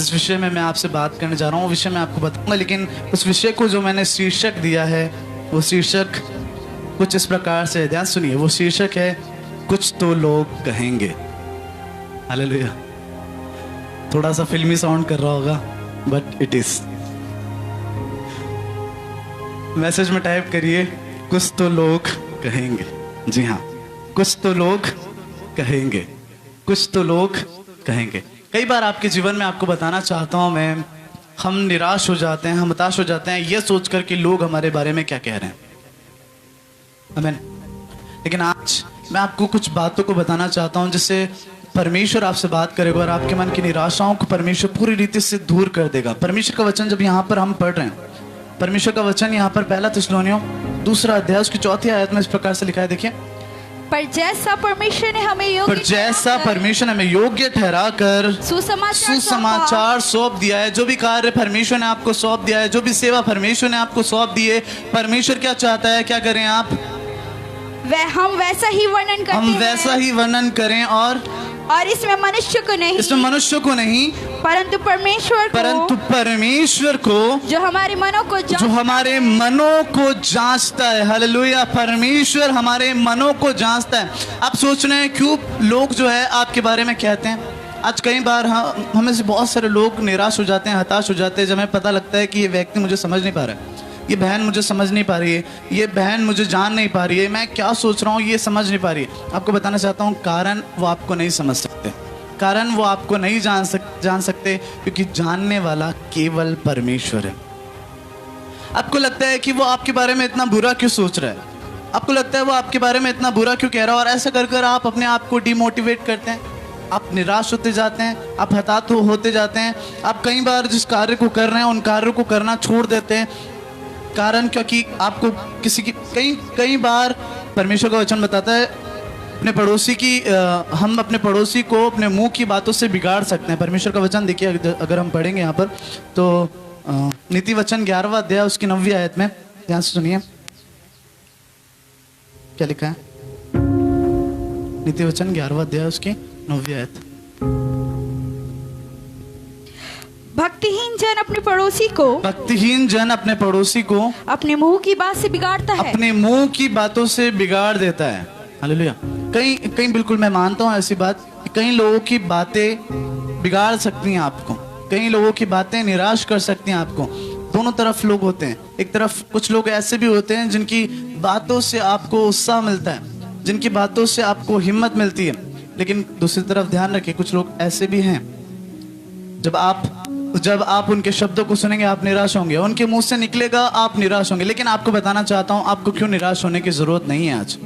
जिस विषय में मैं आपसे बात करने जा रहा हूँ वो विषय मैं आपको बताऊंगा, लेकिन उस विषय को जो मैंने शीर्षक दिया है वो शीर्षक कुछ इस प्रकार से, ध्यान सुनिए, वो शीर्षक है कुछ तो लोग कहेंगे। हालेलुया। थोड़ा सा फिल्मी साउंड कर रहा होगा, बट इट इज। मैसेज में टाइप करिए कुछ तो लोग कहेंगे। जी हाँ, कुछ तो लोग कहेंगे, कुछ तो लोग कहेंगे। कई बार आपके जीवन में आपको बताना चाहता हूं मैं, हम निराश हो जाते हैं, हम हताश हो जाते हैं ये सोचकर कि लोग हमारे बारे में क्या कह रहे हैं। आमीन। लेकिन आज मैं आपको कुछ बातों को बताना चाहता हूं जिससे परमेश्वर आपसे बात करेगा और आपके मन की निराशाओं को परमेश्वर पूरी रीति से दूर कर देगा। परमेश्वर का वचन जब यहाँ पर हम पढ़ रहे हैं, परमेश्वर का वचन यहाँ पर 1 थिस्सलुनीयों 2 अध्याय उसकी 4 आयत में इस प्रकार से लिखा है, देखिए। पर जैसा परमेश्वर ने हमें योग्य ठहराकर सुसमाचार सौंप दिया है, जो भी कार्य परमेश्वर ने आपको सौंप दिया है, जो भी सेवा परमेश्वर ने आपको सौंप दी है, परमेश्वर क्या चाहता है, क्या करें आप? हम वैसा ही वर्णन करें और इसमें मनुष्य को नहीं परंतु परमेश्वर को जो हमारे मनों को जांचता है। हालेलुया। परमेश्वर हमारे मनों को जांचता है। आप सोच रहे हैं क्यों लोग जो है आपके बारे में कहते हैं। आज कई बार हमें से बहुत सारे लोग निराश हो जाते हैं, हताश हो जाते हैं जब हमें पता लगता है कि ये व्यक्ति मुझे समझ नहीं पा रहा है, ये बहन मुझे समझ नहीं पा रही है, ये बहन मुझे जान नहीं पा रही है, मैं क्या सोच रहा हूँ ये समझ नहीं पा रही है। आपको बताना चाहता हूँ कारण वो आपको नहीं समझ सकते, कारण वो आपको नहीं जान सकते, क्योंकि जानने वाला केवल परमेश्वर है। आपको लगता है कि वो आपके बारे में इतना बुरा क्यों सोच रहा है, आपको लगता है वो आपके बारे में इतना बुरा क्यों कह रहा है, और ऐसा कर कर आप अपने आप को डिमोटिवेट करते हैं, आप निराश होते जाते हैं, आप हताश होते जाते हैं। आप कई बार जिस कार्य को कर रहे हैं उन कार्यों को करना छोड़ देते हैं। कारण क्योंकि आपको किसी की कई बार परमेश्वर का वचन बताता है अपने पड़ोसी की हम अपने पड़ोसी को अपने मुंह की बातों से बिगाड़ सकते हैं। परमेश्वर का वचन देखिए, अगर हम पढ़ेंगे यहाँ पर तो नीति वचन 11वां अध्याय उसकी 9वीं आयत में, ध्यान से सुनिए क्या लिखा है। नीति वचन 11वां अध्याय उसकी 9वीं आयत। भक्तिहीन जन अपने पड़ोसी को अपने मुंह की बात से बिगाड़ता है, अपने मुंह की बातों से बिगाड़ देता है। हालेलुया। कई बिल्कुल मैं मानता हूं ऐसी बात, कई लोगों की बातें बिगाड़ सकती हैं आपको, कई लोगों की बातें निराश कर सकती हैं आपको। दोनों तरफ लोग होते हैं। एक तरफ कुछ लोग ऐसे भी होते हैं जिनकी बातों से आपको उत्साह मिलता है, जिनकी बातों से आपको हिम्मत मिलती है, लेकिन दूसरी तरफ ध्यान रखिए कुछ लोग ऐसे भी हैं जब आप उनके शब्दों को सुनेंगे आप निराश होंगे, उनके मुंह से निकलेगा आप निराश होंगे। लेकिन आपको बताना चाहता हूं आपको क्यों निराश होने की जरूरत नहीं है। आज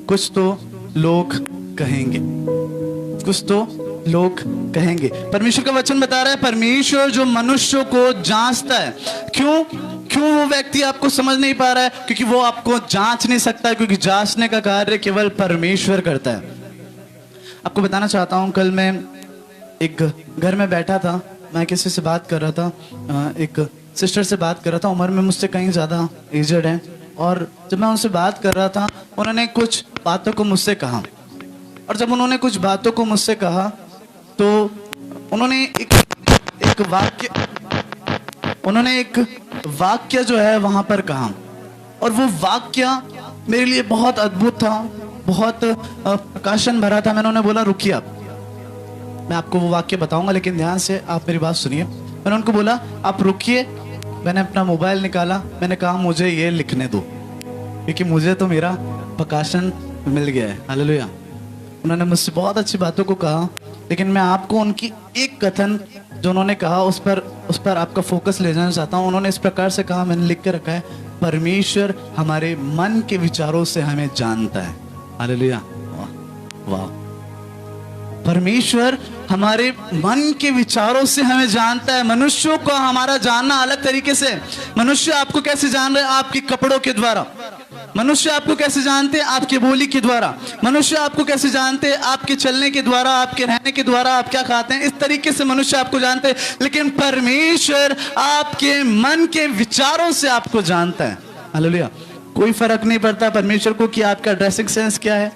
कुछ तो लोग कहेंगे, कुछ तो लोग कहेंगे। परमेश्वर का वचन बता रहा है परमेश्वर जो मनुष्यों को जांचता है। क्यों वो व्यक्ति आपको समझ नहीं पा रहा है? क्योंकि वो आपको जांच नहीं सकता, क्योंकि जांचने का कार्य केवल परमेश्वर करता है। आपको बताना चाहता हूं, कल मैं एक घर में बैठा था, मैं किसी से बात कर रहा था, एक सिस्टर से बात कर रहा था, उम्र में मुझसे कहीं ज़्यादा एजड है, और जब मैं उनसे बात कर रहा था उन्होंने कुछ बातों को मुझसे कहा, और जब उन्होंने कुछ बातों को मुझसे कहा तो उन्होंने एक वाक्य जो है वहाँ पर कहा, और वो वाक्य मेरे लिए बहुत अद्भुत था, बहुत प्रकाशन भरा था। मैंने उन्हें बोला रुकिए आप, मैं आपको वो वाक्य बताऊंगा, लेकिन ध्यान से आप मेरी बात सुनिए। मैंने उनको बोला आप रुकिए। मैंने अपना मोबाइल निकाला, मैंने कहा मुझे ये लिखने दो, क्योंकि मुझे तो मेरा प्रकाशन मिल गया है। हालेलुया। उन्होंने मुझसे बहुत अच्छी बातों को कहा, लेकिन मैं आपको उनकी एक कथन जो उन्होंने कहा उस पर आपका फोकस ले जाना चाहता हूँ। उन्होंने इस प्रकार से कहा, मैंने लिख के रखा है, परमेश्वर हमारे मन के विचारों से हमें जानता है। हालेलुया। वाह। परमेश्वर हमारे मन के विचारों से हमें जानता है। मनुष्यों को हमारा जानना अलग तरीके से। मनुष्य आपको कैसे जान रहे हैं? आपके कपड़ों के द्वारा। मनुष्य आपको कैसे जानते हैं? आपके बोली के द्वारा। मनुष्य आपको कैसे जानते हैं? आपके चलने के द्वारा, आपके रहने के द्वारा, आप क्या खाते हैं, इस तरीके से मनुष्य आपको जानते हैं। लेकिन परमेश्वर आपके मन के विचारों से आपको जानता है। हालेलुया। कोई फर्क नहीं पड़ता परमेश्वर को कि आपका ड्रेसिंग सेंस क्या है,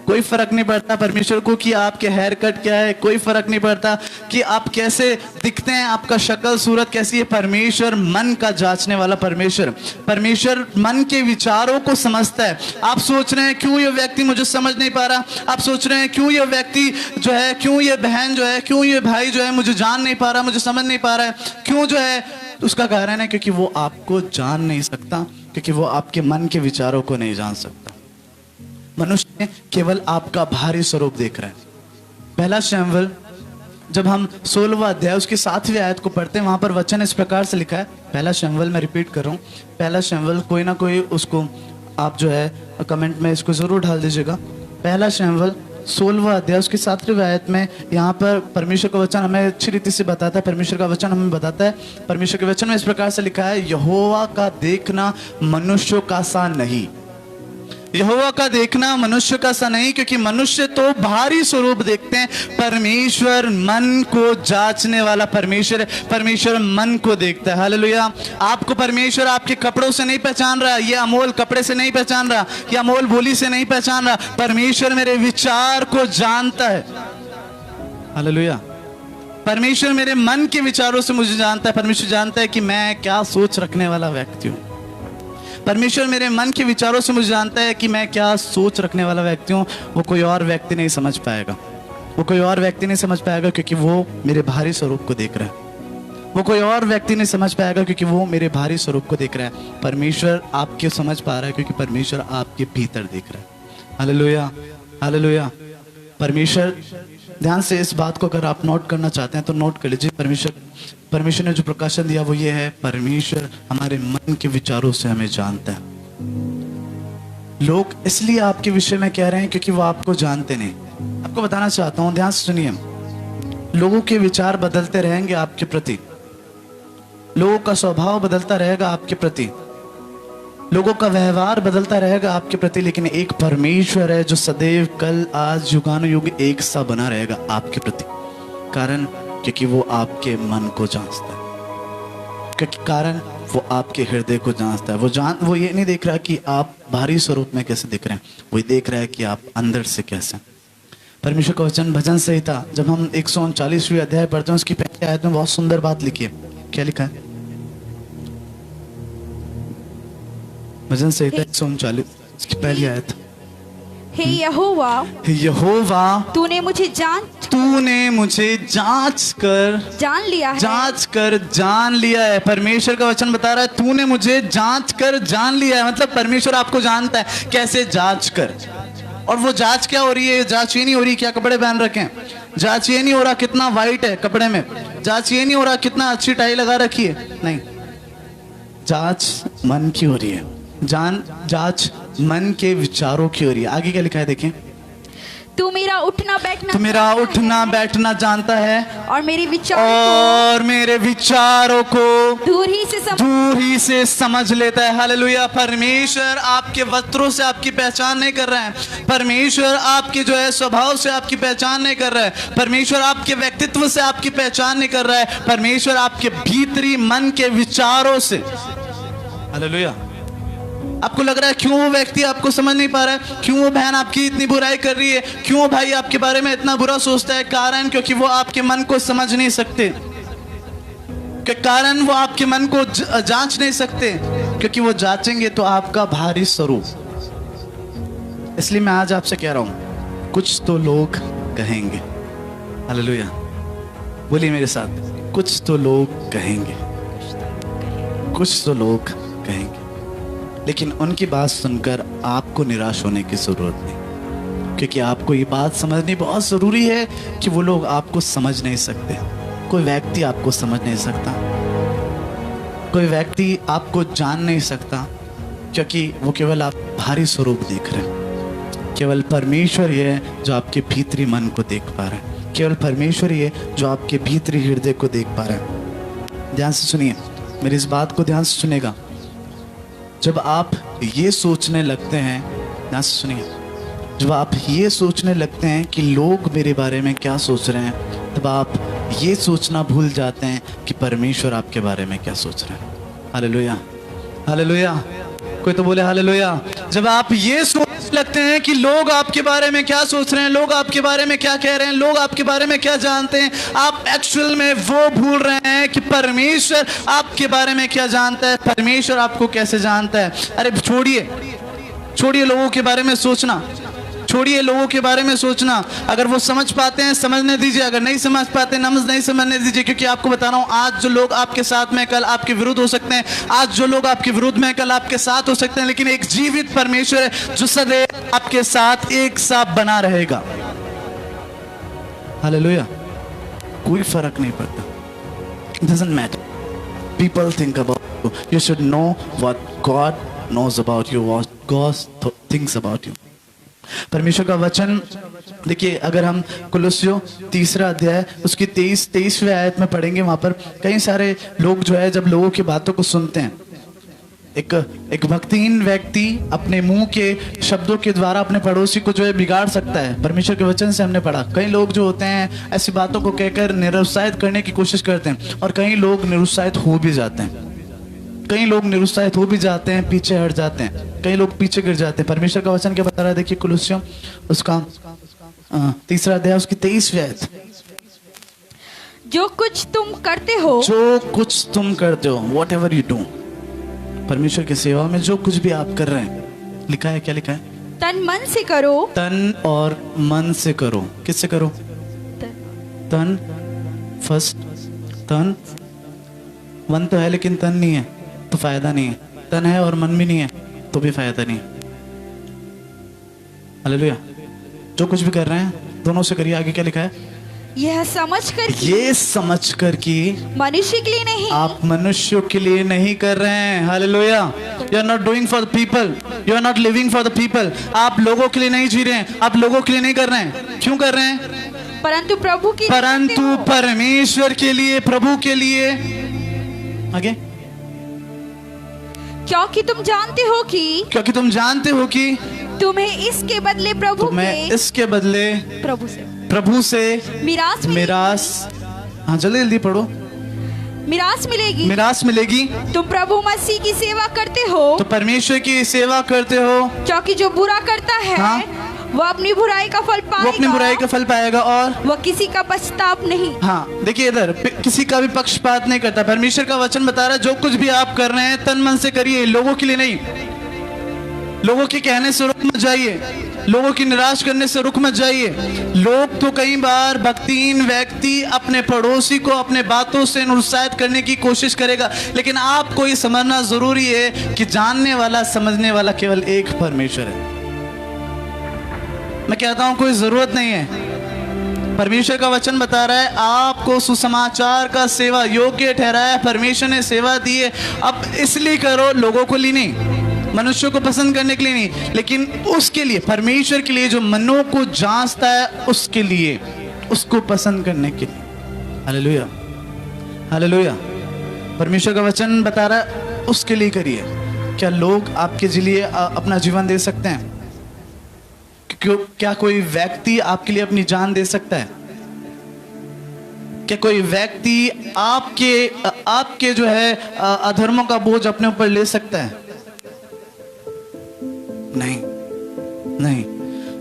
कोई फर्क नहीं पड़ता परमेश्वर को कि आपके हेयर कट क्या है, कोई फर्क नहीं पड़ता कि आप कैसे दिखते हैं, आपका शक्ल सूरत कैसी है। परमेश्वर मन का जांचने वाला परमेश्वर, परमेश्वर मन के विचारों को समझता है। आप सोच रहे हैं क्यों ये व्यक्ति मुझे समझ नहीं पा रहा, आप सोच रहे हैं क्यों ये व्यक्ति जो है, क्यों ये बहन जो है, क्यों ये भाई जो है मुझे जान नहीं पा रहा, मुझे समझ नहीं पा रहा है, क्यों जो है, उसका कारण है क्योंकि वो आपको जान नहीं सकता, क्योंकि वो आपके मन के विचारों को नहीं जान सकता। मनुष्य केवल आपका बाहरी स्वरूप देख रहा है। पहला शमूएल जब हम 16वां अध्याय उसकी 7वीं आयत को पढ़ते हैं, वहां पर वचन इस प्रकार से लिखा है। पहला शमूएल, मैं रिपीट कर रहा हूँ, पहला शमूएल, कोई ना कोई उसको आप जो है कमेंट में इसको जरूर डाल दीजिएगा। पहला शमूएल 16वां अध्याय उसकी 7वीं आयत में यहाँ पर परमेश्वर का वचन हमें अच्छी रीति से बताता है। परमेश्वर का वचन हमें बताता है, परमेश्वर के वचन में इस प्रकार से लिखा है, यहोवा का देखना मनुष्यों का सा नहीं, यहोवा का देखना मनुष्य का सा नहीं, क्योंकि मनुष्य तो बाहरी स्वरूप देखते हैं, परमेश्वर मन को जांचने वाला परमेश्वर है। परमेश्वर मन को देखता है। हालेलुया। आपको परमेश्वर आपके कपड़ों से नहीं पहचान रहा, ये अमोल कपड़े से नहीं पहचान रहा, ये अमोल बोली से नहीं पहचान रहा। परमेश्वर मेरे विचार को जानता है। हालेलुया। परमेश्वर मेरे मन के विचारों से मुझे जानता है। परमेश्वर जानता है कि मैं क्या सोच रखने वाला व्यक्ति हूँ। परमेश्वर मेरे मन के विचारों से मुझे जानता है कि मैं क्या सोच रखने वाला व्यक्ति हूँ। वो कोई और व्यक्ति नहीं समझ पाएगा, वो कोई और व्यक्ति नहीं समझ पाएगा, क्योंकि वो मेरे बाहरी स्वरूप को देख रहा है। वो कोई और व्यक्ति नहीं समझ पाएगा, क्योंकि वो मेरे बाहरी स्वरूप को देख रहा है। परमेश्वर आपके समझ पा रहा है, क्योंकि परमेश्वर आपके भीतर देख रहा है। Hallelujah, hallelujah. परमेश्वर, ध्यान से इस बात को अगर आप नोट करना चाहते हैं तो नोट कर लीजिए। परमेश्वर ने जो प्रकाशन दिया वो ये है, परमेश्वर हमारे मन के विचारों से हमें जानता है। लोग इसलिए आपके विषय में कह रहे हैं क्योंकि वो आपको जानते नहीं। आपको बताना चाहता हूं, ध्यान से सुनिए, लोगों के विचार बदलते रहेंगे आपके प्रति, लोगों का स्वभाव बदलता रहेगा आपके प्रति, लोगों का व्यवहार बदलता रहेगा आपके प्रति, लेकिन एक परमेश्वर है जो सदैव कल आज युगानुयुग एक सा बना रहेगा आपके प्रति। कारण क्योंकि वो आपके मन को जांचता है, क्योंकि कारण वो आपके हृदय को जांचता है। वो ये नहीं देख रहा कि आप बाहरी स्वरूप में कैसे दिख रहे हैं, वो देख रहा है कि आप अंदर से कैसे। परमेश्वर का वचन भजन संहिता जब हम 139वें अध्याय पढ़ते हैं, उसकी पहली आयत में बहुत सुंदर बात लिखी है। क्या लिखा है? भजन संहिता 139 इसकी पहली आयत, हे यहोवा, यहोवा तूने मुझे जांच कर जान लिया है। परमेश्वर का वचन बता रहा है तूने मुझे जांच कर जान लिया है। मतलब परमेश्वर आपको जानता है। कैसे जांच कर? और वो जांच क्या हो रही है? जांच ये नहीं हो रही क्या कपड़े पहन रखे हैं, जांच ये नहीं हो रहा कितना वाइट है कपड़े में, जांच ये नहीं हो रहा कितना अच्छी टाई लगा रखी है, नहीं, जांच मन की हो रही है। जांच मन के विचारों की हो रही है। आगे क्या लिखा है देखें, तू मेरा उठना बैठना जानता है और मेरे विचारों को दूर ही से समझ लेता है। हालेलुया। परमेश्वर आपके वस्त्रों से आपकी पहचान नहीं कर रहा है, परमेश्वर आपके जो है स्वभाव से आपकी पहचान नहीं कर रहा है, परमेश्वर आपके व्यक्तित्व से आपकी पहचान नहीं कर रहा है, परमेश्वर आपके भीतरी मन के विचारों से। हालेलुया। आपको लग रहा है क्यों वो व्यक्ति आपको समझ नहीं पा रहा है, क्यों वो बहन आपकी इतनी बुराई कर रही है, क्यों वो भाई आपके बारे में इतना बुरा सोचता है? कारण क्योंकि वो आपके मन को समझ नहीं सकते, कारण वो आपके मन को जांच नहीं सकते, क्योंकि वो जांचेंगे तो आपका बाहरी स्वरूप। इसलिए मैं आज आपसे कह रहा हूं, कुछ तो लोग कहेंगे, हालेलुया, बोलिए मेरे साथ, कुछ तो लोग कहेंगे, कुछ तो लोग कहेंगे, लेकिन उनकी बात सुनकर आपको निराश होने की जरूरत नहीं, क्योंकि आपको ये बात समझनी बहुत जरूरी है कि वो लोग आपको समझ नहीं सकते। कोई व्यक्ति आपको समझ नहीं सकता, कोई व्यक्ति आपको जान नहीं सकता, क्योंकि वो केवल आप बाहरी स्वरूप देख रहे हैं। केवल परमेश्वर ही है जो आपके भीतरी मन को देख पा रहा है, केवल परमेश्वर ही है जो आपके भीतरी हृदय को देख पा रहा है। ध्यान से सुनिए, मेरी इस बात को ध्यान से सुनेगा। जब आप ये सोचने लगते हैं, ध्यान से सुनिए, जब आप ये सोचने लगते हैं कि लोग मेरे बारे में क्या सोच रहे हैं, तब आप ये सोचना भूल जाते हैं कि परमेश्वर आपके बारे में क्या सोच रहे हैं। Hallelujah, hallelujah. कोई तो बोले हालेलुया। जब आप ये सोच लगते हैं कि लोग आपके बारे में क्या सोच रहे हैं, लोग आपके बारे में क्या कह रहे हैं, लोग आपके बारे में क्या जानते हैं, आप एक्चुअल में वो भूल रहे हैं कि परमेश्वर आपके बारे में क्या जानता है, परमेश्वर आपको कैसे जानता है। अरे छोड़िए लोगों के बारे में सोचना, छोड़िए लोगों के बारे में सोचना। अगर वो समझ पाते हैं समझने दीजिए, अगर नहीं समझ पाते नहीं समझने दीजिए। क्योंकि आपको बता रहा हूं, आज जो लोग आपके साथ में कल आपके विरुद्ध हो सकते हैं, आज जो लोग आपके विरुद्ध में कल आपके साथ हो सकते हैं, लेकिन एक जीवित परमेश्वर है जो सदैव आपके साथ एक साथ बना रहेगा। हालेलुया। कोई फर्क नहीं पड़ता, it doesn't matter. People think about you. You should know what God knows about you, what God thinks about you. परमेश्वर का वचन देखिए, अगर हम कुलुस्सियों 3 अध्याय उसकी 23वें आयत में पढ़ेंगे, वहां पर कई सारे लोग जो है जब लोगों की बातों को सुनते हैं, एक भक्तिहीन व्यक्ति अपने मुंह के शब्दों के द्वारा अपने पड़ोसी को जो है बिगाड़ सकता है। परमेश्वर के वचन से हमने पढ़ा, कई लोग जो होते हैं ऐसी बातों को कहकर निरुत्साहित करने की कोशिश करते हैं, और कई लोग निरुत्साहित हो भी जाते हैं, कई लोग निरुत्साहित हो भी जाते हैं, पीछे हट जाते हैं, कई लोग पीछे गिर जाते हैं। परमेश्वर का वचन क्या बता रहा है, देखिए कुलुस्सियों उसका 3 अध्याय उसकी 23वीं आयत। जो कुछ तुम करते हो, जो कुछ तुम करते हो, वॉट एवर यू डू, परमेश्वर की सेवा में जो कुछ भी आप कर रहे हैं, लिखा है, क्या लिखा है, तन मन से करो, तन और मन से करो। किससे करो? तन फर्स्ट, तन मन तो है लेकिन तन नहीं है तो फायदा नहीं है, तन है और मन भी नहीं है तो भी फायदा नहीं है। हालेलुया। जो कुछ भी कर रहे हैं दोनों से करिए। आगे क्या लिखा है? यह समझकर कि ये समझकर कि मनुष्य के लिए नहीं, आप मनुष्यों के लिए नहीं कर रहे हैं। Hallelujah. You are not doing for the people, you are not living for the people. आप लोगों के लिए नहीं जी रहे हैं, आप लोगों के लिए नहीं कर रहे हैं। क्यों कर रहे हैं? परंतु प्रभु की, परंतु परमेश्वर के लिए, प्रभु के लिए। आगे, क्योंकि तुम जानते हो कि, क्योंकि तुम जानते हो कि तुम्हें इसके बदले प्रभु तुम्हें इसके बदले प्रभु से मिरास, हाँ जल्दी जल्दी पढ़ो, मिरास मिलेगी, मिरास मिलेगी। तुम प्रभु मसीह की सेवा करते हो, तो परमेश्वर की सेवा करते हो। क्योंकि जो बुरा करता है, हाँ? वो अपनी बुराई का फल पाएगा, वो अपनी बुराई का फल पाएगा, और वो किसी का पछताप नहीं। हाँ देखिए, इधर किसी का भी पक्षपात नहीं करता। परमेश्वर का वचन बता रहा है, जो कुछ भी आप कर रहे हैं तन मन से करिए, लोगों के लिए नहीं। लोगों के कहने से रुक मत जाइए, लोगों की निराश करने से रुक मत जाइए। लोग तो कई बार भक्तिहीन व्यक्ति अपने पड़ोसी को अपने बातों से निरुत्साहित करने की कोशिश करेगा, लेकिन आपको ये समझना जरूरी है कि जानने वाला समझने वाला केवल एक परमेश्वर है। मैं कहता हूं कोई जरूरत नहीं है। परमेश्वर का वचन बता रहा है आपको सुसमाचार का सेवा योग्य ठहराया, परमेश्वर ने सेवा दी है। अब इसलिए करो, लोगों को लिए नहीं, मनुष्यों को पसंद करने के लिए नहीं, लेकिन उसके लिए, परमेश्वर के लिए जो मनों को जांचता है, उसके लिए, उसको पसंद करने के लिए। Hallelujah, hallelujah. परमेश्वर का वचन बता रहा है उसके लिए करिए। क्या लोग आपके लिए अपना जीवन दे सकते हैं? क्या कोई व्यक्ति आपके लिए अपनी जान दे सकता है? क्या कोई व्यक्ति आपके जो है अधर्मों का बोझ अपने ऊपर ले सकता है? नहीं, नहीं।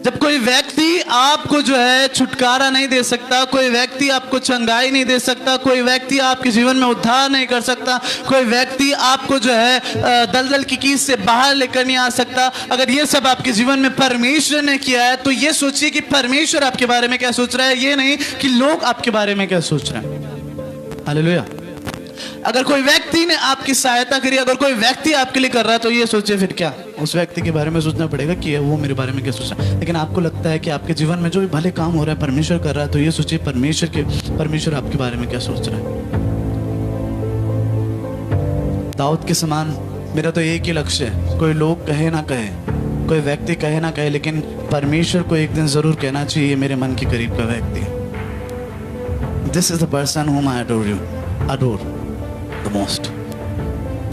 जब कोई व्यक्ति आपको जो है छुटकारा नहीं दे सकता, कोई व्यक्ति आपको चंगाई नहीं दे सकता, कोई व्यक्ति आपके जीवन में उद्धार नहीं कर सकता, कोई व्यक्ति आपको जो है दलदल की कीज से बाहर लेकर नहीं आ सकता, अगर ये सब आपके जीवन में परमेश्वर ने किया है, तो ये सोचिए कि परमेश्वर आपके बारे में क्या सोच रहा है, ये नहीं कि लोग आपके बारे में क्या सोच रहे हैं। हालेलुया। अगर कोई व्यक्ति ने आपकी सहायता करी, अगर कोई व्यक्ति आपके लिए कर रहा है, तो ये सोचिए फिर क्या उस व्यक्ति के बारे में सोचना पड़ेगा कि वो मेरे बारे में क्या सोच रहा है। लेकिन आपको लगता है कि आपके जीवन में जो भी भले काम हो रहा है परमेश्वर कर रहा है, तो ये सोचिए परमेश्वर आपके बारे में क्या सोच रहा है। दाऊद के समान मेरा तो एक ही लक्ष्य है, कोई लोग कहे ना कहे, कोई व्यक्ति कहे ना कहे, लेकिन परमेश्वर को एक दिन जरूर कहना चाहिए ये मेरे मन के करीब का व्यक्ति है। This is the person whom I adore the most।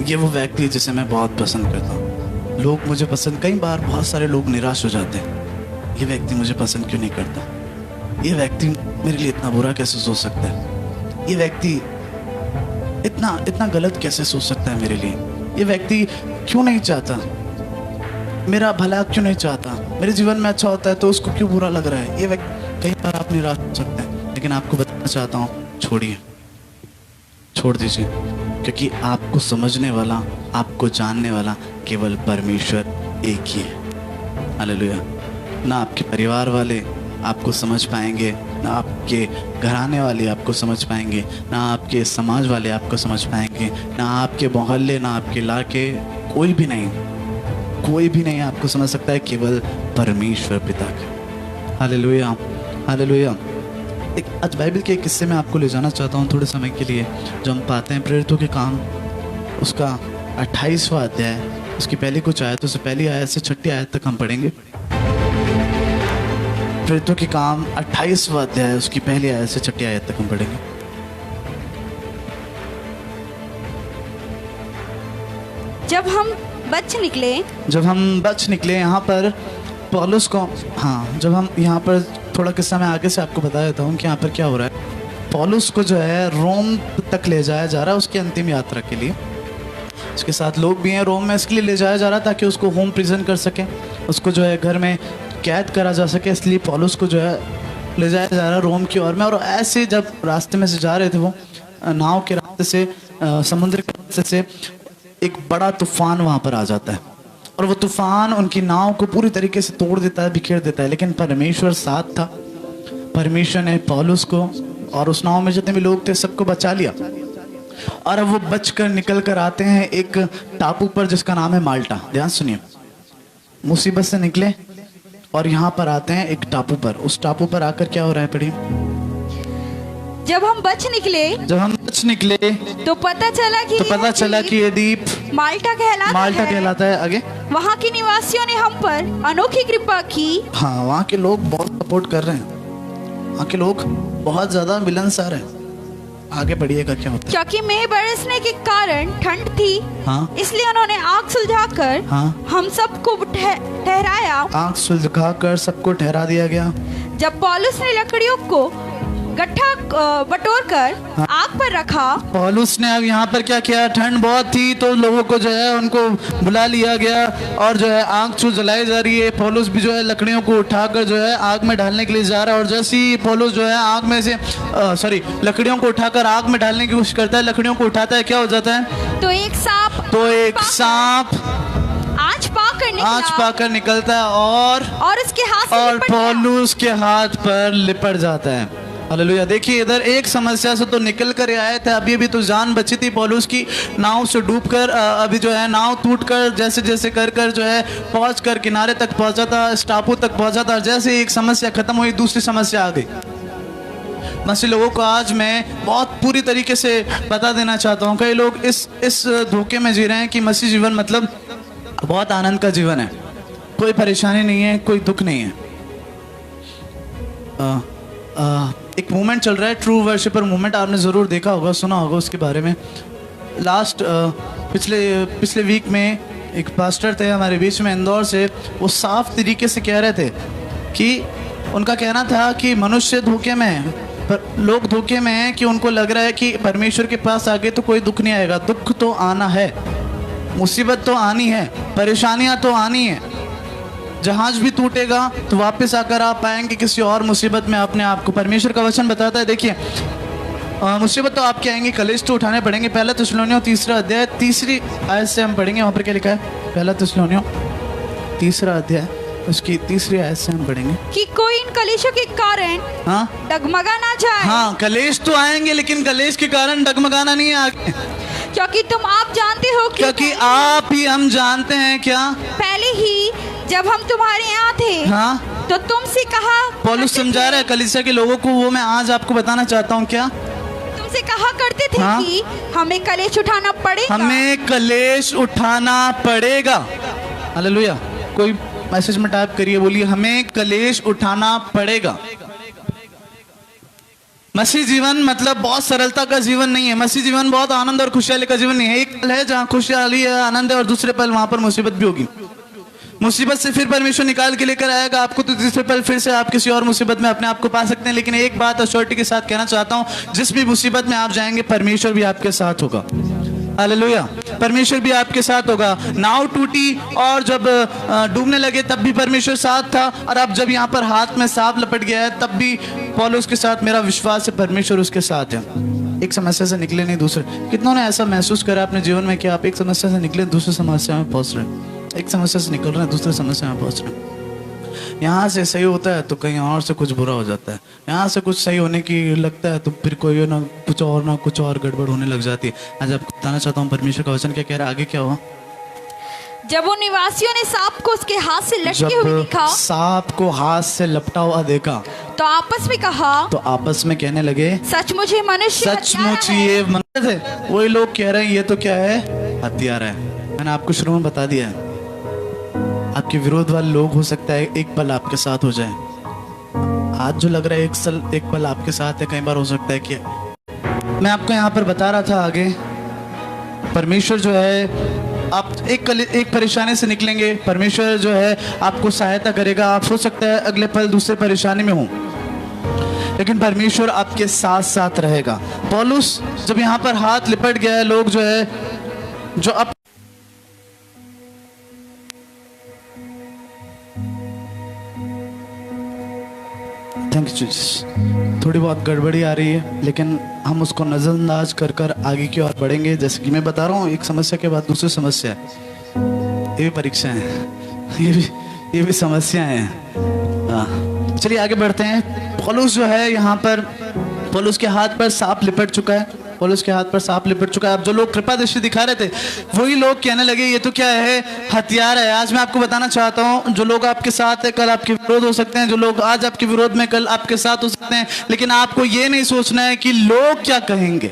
ये वो व्यक्ति जिसे मैं बहुत पसंद करता हूँ। लोग मुझे पसंद, कई बार बहुत सारे लोग निराश हो जाते हैं, ये व्यक्ति मुझे पसंद क्यों नहीं करता, ये व्यक्ति मेरे लिए इतना बुरा कैसे सोच सकता है, ये व्यक्ति इतना गलत कैसे सोच सकता है मेरे लिए, ये व्यक्ति क्यों नहीं चाहता मेरा भला क्यों नहीं चाहता, मेरे जीवन में अच्छा होता है तो उसको क्यों बुरा लग रहा है। ये व्यक्ति कई बार आप निराश हो सकते हैं, लेकिन आपको बताना चाहता हूँ, छोड़िए, छोड़ दीजिए, क्योंकि आपको समझने वाला, आपको जानने वाला केवल परमेश्वर एक ही है। हालेलुया। ना आपके परिवार वाले आपको समझ पाएंगे, ना आपके घराने वाले आपको समझ पाएंगे, ना आपके समाज वाले आपको समझ पाएंगे, ना आपके मोहल्ले, ना आपके इलाके, कोई भी नहीं आपको समझ सकता है, केवल परमेश्वर पिता का। Hallelujah, hallelujah. एक आज बाइबल के एक किस्से में आपको ले जाना चाहता हूँ थोड़े समय के लिए, जो हम पाते हैं प्रेरितों के काम उसका 28वां अध्याय, उसकी पहली कुछ आयतों से, पहली आयत से 6ठी आयत तक हम पढ़ेंगे। प्रेरितों के काम 28वां अध्याय, उसकी पहली आयत से 6ठी आयत तक हम पढ़ेंगे। जब हम बच निकले, यहाँ पर पौलुस को, हाँ, जब हम यहाँ पर थोड़ा किस्सा मैं आगे से आपको बता देता हूँ कि यहाँ पर क्या हो रहा है। पौलुस को जो है रोम तक ले जाया जा रहा है उसकी अंतिम यात्रा के लिए। उसके साथ लोग भी हैं, रोम में इसके लिए ले जाया जा रहा है ताकि उसको होम प्रिजन कर सके, उसको जो है घर में कैद करा जा सके, इसलिए पौलुस को जो है ले जाया जा रहा है रोम की ओर में। और ऐसे जब रास्ते में से जा रहे थे, वो नाव के रास्ते से, समुद्र के रास्ते से एक बड़ा तूफान वहाँ पर आ जाता है, और वो तूफान उनकी नाव को पूरी तरीके से तोड़ देता है, बिखेर देता है। लेकिन परमेश्वर साथ था, परमेश्वर ने पौलुस को और उस नाव में जितने भी लोग थे सबको बचा लिया। और अब वो बचकर निकल कर आते हैं एक टापू पर जिसका नाम है माल्टा। ध्यान सुनिए, मुसीबत से निकले और यहाँ पर आते हैं एक टापू पर। उस टापू पर आकर क्या हो रहा है, पढ़िए। जब हम बच निकले तो पता चला कि ये द्वीप माल्टा कहलाता है। आगे, वहाँ के निवासियों ने हम पर अनोखी कृपा की। हाँ, वहाँ के लोग बहुत सपोर्ट कर रहे हैं, वहाँ के लोग बहुत ज्यादा मिलनसार हैं। आगे बढ़िएगा, क्या होता है। क्योंकि मेघ बरसने के कारण ठंड थी, हाँ, इसलिए उन्होंने आग सुलझाकर हम सबको ठहराया। आग सुलझाकर सबको ठहरा दिया गया। जब पौलुस ने लकड़ियों को गट्ठा बटोर कर आग पर रखा, पौलुस ने अब यहाँ पर क्या किया, ठंड बहुत थी तो लोगों को जो है उनको बुला लिया गया और जो है आग जलाई जा रही है। पौलुस भी जो है लकड़ियों को उठाकर जो है आग में डालने के लिए जा रहा है। और जैसे ही पौलुस जो है आग में से लकड़ियों को उठाकर आग में डालने की कोशिश करता है, लकड़ियों को उठाता है, क्या हो जाता है, तो एक सांप आँच पाकर निकलता है और उसके हाथ और पौलुस के हाथ पर लिपट जाता है। हालेलुया। देखिए, इधर एक समस्या से तो निकल कर आए थे, अभी भी तो जान बची थी पौलुस की, नाव से डूबकर अभी जो है नाव टूटकर जैसे जैसे कर जो है पहुंच कर किनारे तक पहुंचा था, इस टापू तक पहुंचा था। जैसे एक समस्या खत्म हुई, दूसरी समस्या आ गई। मसीह लोगों को आज मैं बहुत पूरी तरीके से बता देना चाहता हूँ, कई लोग इस धोखे में जी रहे हैं कि मसीह जीवन मतलब बहुत आनंद का जीवन है, कोई परेशानी नहीं है, कोई दुख नहीं है। एक मूवमेंट चल रहा है, ट्रू वर्शिपर मूवमेंट, आपने ज़रूर देखा होगा, सुना होगा उसके बारे में। पिछले वीक में एक पास्टर थे हमारे बीच में इंदौर से, वो साफ तरीके से कह रहे थे कि उनका कहना था कि मनुष्य धोखे में है, पर लोग धोखे में हैं कि उनको लग रहा है कि परमेश्वर के पास आगे तो कोई दुख नहीं आएगा। दुख तो आना है, मुसीबत तो आनी है, परेशानियां तो आनी है। जहाज भी टूटेगा तो वापस आकर आप पाएंगे किसी और मुसीबत में अपने आप को। परमेश्वर का वचन बताता है, देखिए, मुसीबत तो आपके आएंगे, कलेश तो उठाने पड़ेंगे। पहला थिस्सलुनीयों 3 अध्याय 3 आयत से हम पढ़ेंगे। वहाँ पर क्या लिखा है, पहला थिस्सलुनीयों 3 अध्याय उसकी 3 आयत से हम पढ़ेंगे कि कोई इन कलेशों के कारण डगमगा ना जाए। हाँ, कलेश तो आएंगे, लेकिन कलेश के कारण डगमगाना नहीं है आगे, क्योंकि आप जानते हो कि क्योंकि आप ही हम जानते हैं क्या, पहले ही जब हम तुम्हारे यहाँ थे तो तुमसे कहा, पौलुस समझा रहा है कलीसिया के लोगों को, वो मैं आज आपको बताना चाहता हूँ। क्या तुमसे कहा करते थे कि हमें कलेश उठाना पड़ेगा, हमें कलेश उठाना पड़ेगा। हालेलुया। कोई मैसेज में टाइप करिए, बोलिए हमें कलेश उठाना पड़ेगा। मसीह जीवन मतलब बहुत सरलता का जीवन नहीं है, मसीह जीवन बहुत आनंद और खुशहाली का जीवन नहीं है। एक पल है जहाँ खुशहाली है, आनंद है, और दूसरे पल वहां पर मुसीबत भी होगी। मुसीबत से फिर परमेश्वर निकाल के लेकर आएगा आपको, तो तीसरे पल फिर से आप किसी और मुसीबत में अपने आप को पा सकते हैं। लेकिन एक बात अश्योरिटी के साथ कहना चाहता हूँ, जिस भी मुसीबत में आप जाएंगे परमेश्वर भी आपके साथ होगा। हालेलुया। परमेश्वर भी आपके साथ होगा। नाव टूटी और जब डूबने लगे तब भी परमेश्वर साथ था, और अब जब यहाँ पर हाथ में सांप लपट गया है तब भी पौलुस के साथ मेरा विश्वास है परमेश्वर उसके साथ है। एक समस्या से निकले नहीं दूसरे। कितनों ने ऐसा महसूस करा अपने जीवन में कि आप एक समस्या से निकले दूसरी समस्या में पहुंच रहे हैं, एक समस्या से निकल रहे हैं दूसरी समस्या में पहुंच रहे हैं। यहाँ से सही होता है तो कहीं और से कुछ बुरा हो जाता है, यहाँ से कुछ सही होने की लगता है तो फिर कोई ना कुछ और गड़बड़ होने लग जाती है। आज आपको बताना चाहता हूँ परमेश्वर का वचन क्या कह रहा है, आगे क्या हुआ। जब उन निवासियों ने सांप को उसके हाथ से लटके हुए देखा, सांप को हाथ से लपटा हुआ देखा, तो आपस में कहा, तो आपस में कहने लगे सचमुच ये मनुष्य सचमुच ये मनुष्य थे। वही लोग कह रहे हैं ये तो क्या है, हथियार है। मैंने आपको शुरू में बता दिया है, आपके विरोध वाले लोग हो सकता है एक पल आपके साथ हो जाए। आज जो लग रहा है एक पल आपके साथ है, कई बार हो सकता है कि मैं आपको यहाँ पर बता रहा था आगे परमेश्वर जो है आप एक परेशानी से निकलेंगे, परमेश्वर जो है आपको सहायता करेगा। आप हो सकता है अगले पल दूसरे परेशानी में हो, लेकिन परमेश्वर आपके साथ साथ रहेगा। पौलुस जब यहाँ पर हाथ लिपट गया है, लोग जो है जो अब थैंक यू जीसस, थोड़ी बहुत गड़बड़ी आ रही है लेकिन हम उसको नजरअंदाज कर कर आगे की ओर बढ़ेंगे। जैसे कि मैं बता रहा हूँ, एक समस्या के बाद दूसरी समस्या है, ये भी परीक्षा है, ये भी समस्या है। चलिए आगे बढ़ते हैं। पौलुस जो है यहाँ पर, पौलुस के हाथ पर सांप लिपट चुका है, पौलुस के हाथ पर सांप लिपट चुका है। अब जो लोग कृपा दृष्टि दिखा रहे थे वही लोग कहने लगे ये तो क्या है, हथियार है। आज मैं आपको बताना चाहता हूँ, जो लोग आपके साथ है कल आपके विरोध हो सकते हैं, जो लोग आज आपके विरोध में कल आपके साथ हो सकते हैं, लेकिन आपको ये नहीं सोचना है कि लोग क्या कहेंगे।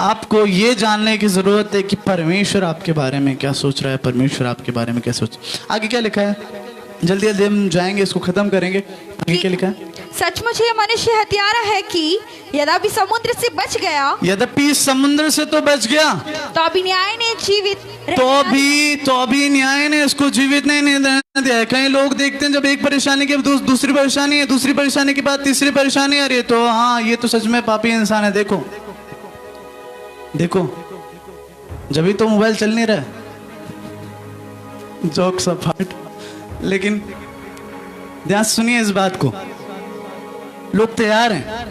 आपको ये जानने की जरूरत है कि परमेश्वर आपके बारे में क्या सोच रहा है, परमेश्वर आपके बारे में क्या सोच। आगे क्या लिखा है, जल्दी जल्दी हम जाएंगे, इसको खत्म करेंगे। आगे क्या लिखा है, सचमुच ये मनुष्य हत्यारा है कि यद्यपि समुद्र से बच गया, यद्यपि समुद्र से तो बच गया, तो अभी न्याय ने जीवित तो अभी न्याय ने उसको जीवित नहीं दिया। कई लोग देखते हैं जब एक परेशानी के दूसरी परेशानी है, दूसरी परेशानी के बाद तीसरी परेशानी आ रही है, तो हाँ ये तो सच में पापी इंसान है। देखो देखो, जब तो मोबाइल चल नहीं रहा, जोक सब फाट। लेकिन ध्यान सुनिए इस बात को, लोग तैयार हैं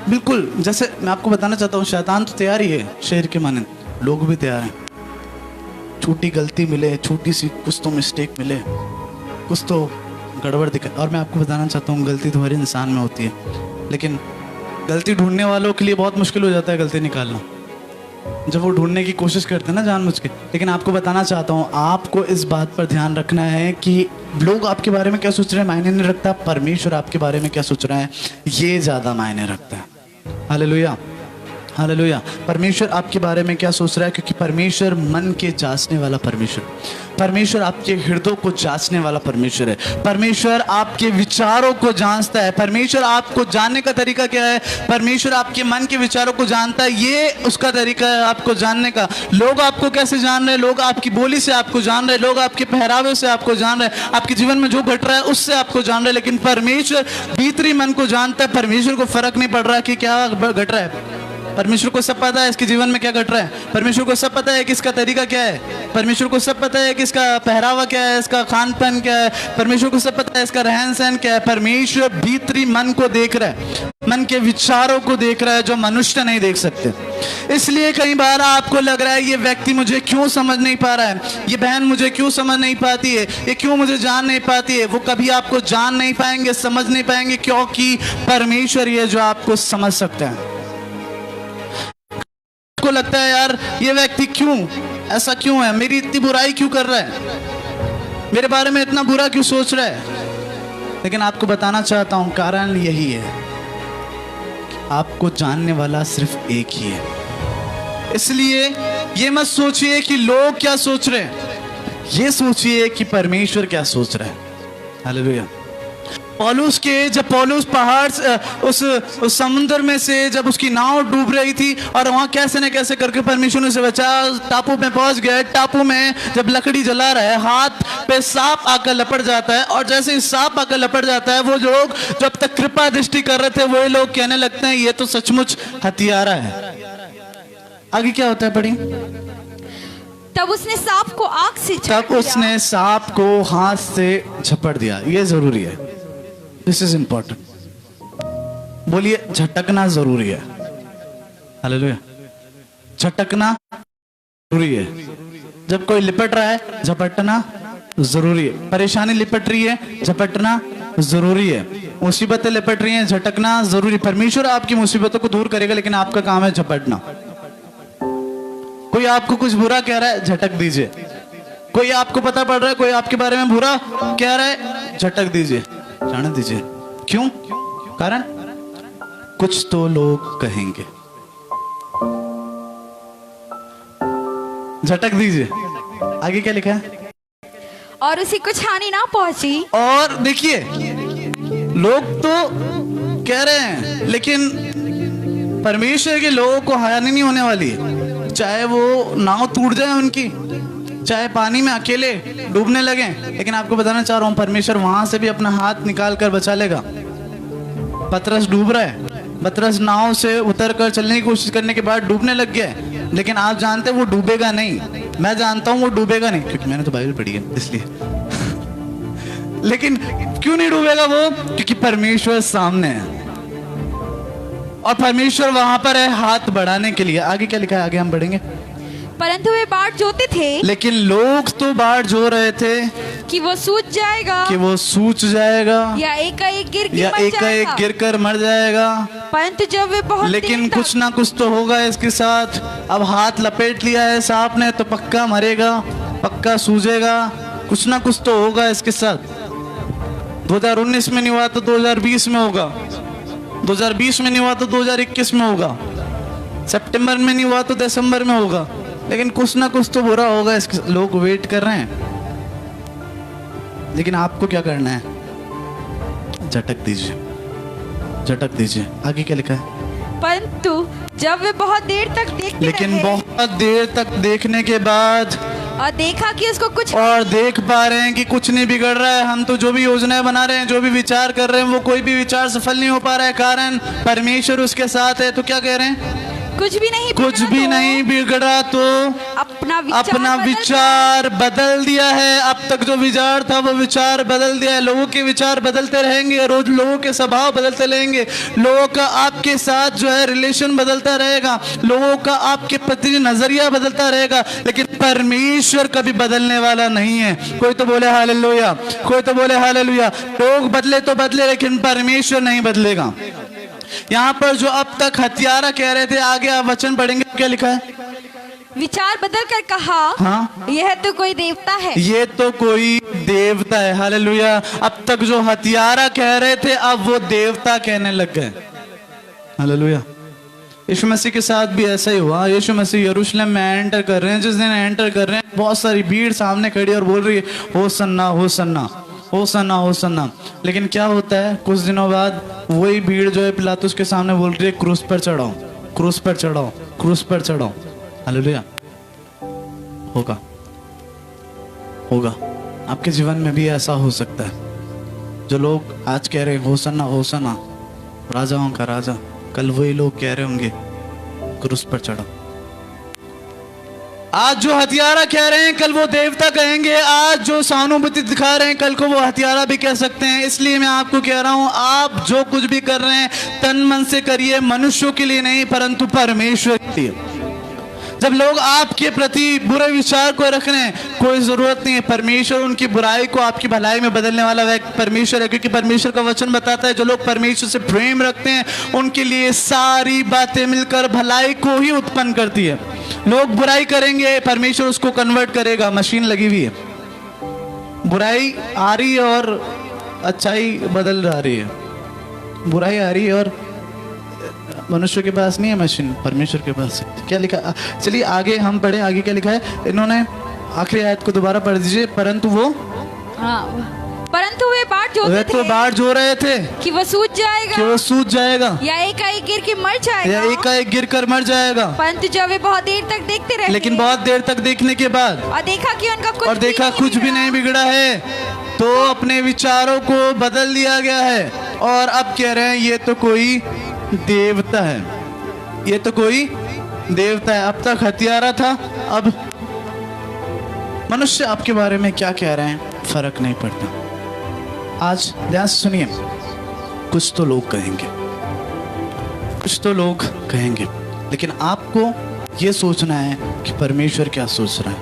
बिल्कुल। जैसे मैं आपको बताना चाहता हूँ, शैतान तो तैयार ही है शेर के माने, लोग भी तैयार हैं। छोटी गलती मिले, छोटी सी कुछ तो मिस्टेक मिले, कुछ तो गड़बड़ दिखे। और मैं आपको बताना चाहता हूँ, गलती तो हर इंसान में होती है, लेकिन गलती ढूंढने वालों के लिए बहुत मुश्किल हो जाता है गलती निकालना, जब वो ढूंढने की कोशिश करते हैं ना जानबूझ के। लेकिन आपको बताना चाहता हूँ, आपको इस बात पर ध्यान रखना है कि लोग आपके बारे में क्या सोच रहे हैं मायने नहीं रखता, परमेश्वर आपके बारे में क्या सोच रहा है ये ज्यादा मायने रखता है। Hallelujah hallelujah. परमेश्वर आपके बारे में क्या सोच रहा है, क्योंकि परमेश्वर मन के जांचने वाला परमेश्वर, परमेश्वर आपके हृदय को जांचने वाला परमेश्वर है। परमेश्वर आपके विचारों को जांचता है। परमेश्वर आपको जानने का तरीका क्या है, परमेश्वर आपके मन के विचारों को जानता है, ये उसका तरीका है आपको जानने का। लोग आपको कैसे जान रहे हैं, लोग आपकी बोली से आपको जान रहे हैं, लोग आपके पहरावे से आपको जान रहे हैं, आपके जीवन में जो घट रहा है उससे आपको जान रहे हैं, लेकिन परमेश्वर भीतरी मन को जानता है। परमेश्वर को फर्क नहीं पड़ रहा कि क्या घट रहा है, परमेश्वर को सब पता है इसके जीवन में क्या घट रहा है, परमेश्वर को सब पता है कि इसका तरीका क्या है, परमेश्वर को सब पता है कि इसका पहरावा क्या है, इसका खान पान क्या है, परमेश्वर को सब पता है इसका रहन सहन क्या है। परमेश्वर भीतरी मन को देख रहा है, मन के विचारों को देख रहा है, जो मनुष्य नहीं देख सकते। इसलिए कई बार आपको लग रहा है ये व्यक्ति मुझे क्यों समझ नहीं पा रहा है, ये बहन मुझे क्यों समझ नहीं पाती है, ये क्यों मुझे जान नहीं पाती है। वो कभी आपको जान नहीं पाएंगे, समझ नहीं पाएंगे, क्योंकि परमेश्वर ये जो आपको समझ सकता है। को लगता है यार ये व्यक्ति क्यों ऐसा क्यों है, मेरी इतनी बुराई क्यों कर रहा है, मेरे बारे में इतना बुरा क्यों सोच रहा है। लेकिन आपको बताना चाहता हूं, कारण यही है, आपको जानने वाला सिर्फ एक ही है। इसलिए ये मत सोचिए कि लोग क्या सोच रहे हैं, ये सोचिए कि परमेश्वर क्या सोच रहा है। हालेलुया। पौलुस के जब पौलुस पहाड़ उस समुद्र में से जब उसकी नाव डूब रही थी और वहां कैसे न कैसे करके परमेश्वर ने उसे बचा, टापू में पहुंच गए। टापू में जब लकड़ी जला रहा है, हाथ पे सांप आकर लपट जाता है, और जैसे ही सांप आकर लपट जाता है, वो लोग जब तक कृपा दृष्टि कर रहे थे वही लोग कहने लगते हैं ये तो सचमुच हथियारा है, आगे क्या होता है, पढ़ी। तब उसने सांप को आग से झपट तब दिया। उसने सांप को हाथ से झपट दिया। ये जरूरी है, दिस इज इंपॉर्टेंट। बोलिए, झटकना जरूरी है। हालेलुया। झटकना जरूरी है। जब कोई लिपट रहा है, झपटना जरूरी है। परेशानी लिपट रही है, झपटना जरूरी है। मुसीबतें लिपट रही हैं, झटकना जरूरी। परमेश्वर आपकी मुसीबतों को दूर करेगा, लेकिन आपका काम है झपटना। कोई आपको कुछ बुरा कह रहा है, झटक दीजिए। कोई आपको पता पड़ रहा है, कोई आपके बारे में बुरा कह रहा है, झटक दीजिए, जाने दीजिए। क्यों? कारण कुछ तो लोग कहेंगे। झटक दीजिए। आगे क्या लिखा है? और उसे कुछ हानि ना पहुंची। और देखिए, लोग तो कह रहे हैं, लेकिन परमेश्वर के लोगों को हानि नहीं होने वाली है। चाहे वो नाव टूट जाए उनकी, चाहे पानी में अकेले डूबने लगे, लेकिन आपको बताना चाह रहा हूं, परमेश्वर वहां से भी अपना हाथ निकाल कर बचा लेगा। पतरस डूब रहा है, पतरस नाव से उतर कर चलने की कोशिश करने के बाद डूबने लग गया है, लेकिन आप जानते हैं वो डूबेगा नहीं। मैं जानता हूं वो डूबेगा नहीं, क्योंकि मैंने तो बाइबल पढ़ी है इसलिए। लेकिन क्यों नहीं डूबेगा वो? क्योंकि परमेश्वर सामने है और परमेश्वर वहां पर है हाथ बढ़ाने के लिए। आगे क्या लिखा है? आगे हम बढ़ेंगे। परंतु वे बाट जोते थे, लेकिन लोग तो बाट जो रहे थे कि वो सूझ जाएगा, कि वो सूझ जाएगा, या एकाएक या एकाएक गिर कर मर जाएगा। परंतु जब वे बहुत लेकिन देर तक कुछ ना कुछ तो होगा इसके साथ। अब हाथ लपेट लिया है सांप ने, तो पक्का मरेगा, पक्का सूझेगा, कुछ ना कुछ तो होगा इसके साथ। 2019 में नहीं हुआ तो 2020 में होगा, 2020 में नहीं हुआ तो 2021 में होगा, सितंबर में नहीं हुआ तो दिसंबर में होगा, लेकिन कुछ ना कुछ तो बुरा होगा। इसके लोग वेट कर रहे हैं, लेकिन आपको क्या करना है? झटक दीजिए, झटक दीजिए। आगे क्या लिखा है? परंतु जब वे बहुत देर तक देखते लेकिन रहे, बहुत देर तक देखने के बाद और देखा कि उसको कुछ और देख पा रहे हैं कि कुछ नहीं बिगड़ रहा है। हम तो जो भी योजनाएं बना रहे हैं, जो भी विचार कर रहे हैं, वो कोई भी विचार सफल नहीं हो पा रहा है। कारण परमेश्वर उसके साथ है। तो क्या कह रहे हैं? कुछ भी नहीं कुछ बिगड़ा भी तो नहीं बिगड़ा तो अपना विचार बदल दिया है। अब तक जो विचार था वो विचार बदल दिया है। लोगों के विचार बदलते रहेंगे, रोज लोगों के स्वभाव बदलते रहेंगे, लोगों का आपके साथ जो है रिलेशन बदलता रहेगा, लोगों का आपके प्रति नजरिया बदलता रहेगा, लेकिन परमेश्वर कभी बदलने वाला नहीं है। कोई तो बोले हालेलुया, कोई तो बोले हालेलुया। लोग बदले तो बदले, लेकिन परमेश्वर नहीं बदलेगा। यहाँ पर जो अब तक हत्यारा कह रहे थे, आगे आप वचन पढ़ेंगे, क्या लिखा है? विचार बदल कर कहा, हाँ, यह तो कोई देवता है, ये तो कोई देवता है। हालेलुया। अब तक जो हत्यारा कह रहे थे, अब वो देवता कहने लग गए। हालेलुया। यीशु मसीह के साथ भी ऐसा ही हुआ। यीशु मसीह यरूशलेम में एंटर कर रहे हैं। जिस दिन एंटर कर रहे हैं, बहुत सारी भीड़ सामने खड़ी और बोल रही है, होसन्ना होसन्ना होसन्ना होसन्ना। लेकिन क्या होता है, कुछ दिनों बाद वही भीड़ जो है पिलातुस के सामने बोल रही है, क्रूस पर चढ़ाओ, क्रूस पर चढ़ाओ, क्रूस पर चढ़ाओ। हालेलुया। होगा, होगा। आपके जीवन में भी ऐसा हो सकता है। जो लोग आज कह रहे हैं होसन्ना होसन्ना, राजाओं का राजा, कल वही लोग कह रहे होंगे क्रूस पर चढ़ाओ। आज जो हत्यारा कह रहे हैं, कल वो देवता कहेंगे। आज जो सहानुभूति दिखा रहे हैं, कल को वो हत्यारा भी कह सकते हैं। इसलिए मैं आपको कह रहा हूं, आप जो कुछ भी कर रहे हैं तन मन से करिए, मनुष्यों के लिए नहीं परंतु परमेश्वर के लिए। जब लोग आपके प्रति बुरे विचार को रख रहे हैं, कोई जरूरत नहीं है। परमेश्वर उनकी बुराई को आपकी भलाई में बदलने वाला व्यक्ति परमेश्वर है, क्योंकि परमेश्वर का वचन बताता है, जो लोग परमेश्वर से प्रेम रखते हैं उनके लिए सारी बातें मिलकर भलाई को ही उत्पन्न करती है। लोग बुराई करेंगे, परमेश्वर उसको कन्वर्ट करेगा। मशीन लगी हुई है, बुराई आ रही है और अच्छाई बदल रही है। बुराई आ रही है और मनुष्य के पास नहीं है मशीन, परमेश्वर के पास है। क्या लिखा? चलिए आगे हम पढ़े। आगे क्या लिखा है? इन्होंने आखिरी आयत को दोबारा पढ़ दीजिए। परंतु वो, परंतु वे बाट जो वे तो बाट जो रहे थे कि वो सूझ जाएगा, कि वो सूझ जाएगा, या एकाएक गिर के मर जाएगा, या एकाएक गिर कर मर जाएगा। परंतु जब वे बहुत देर तक देखते रहे, लेकिन बहुत देर तक देखने के बाद और देखा कि उनका कुछ भी नहीं बिगड़ा है, तो अपने विचारों को बदल दिया गया है और अब कह रहे हैं ये तो कोई देवता है, ये तो कोई देवता है, अब तक हत्यारा था, अब मनुष्य आपके बारे में क्या कह रहे हैं फर्क नहीं पड़ता। आज ध्यान से सुनिए, कुछ तो लोग कहेंगे, कुछ तो लोग कहेंगे, लेकिन आपको ये सोचना है कि परमेश्वर क्या सोच रहा है।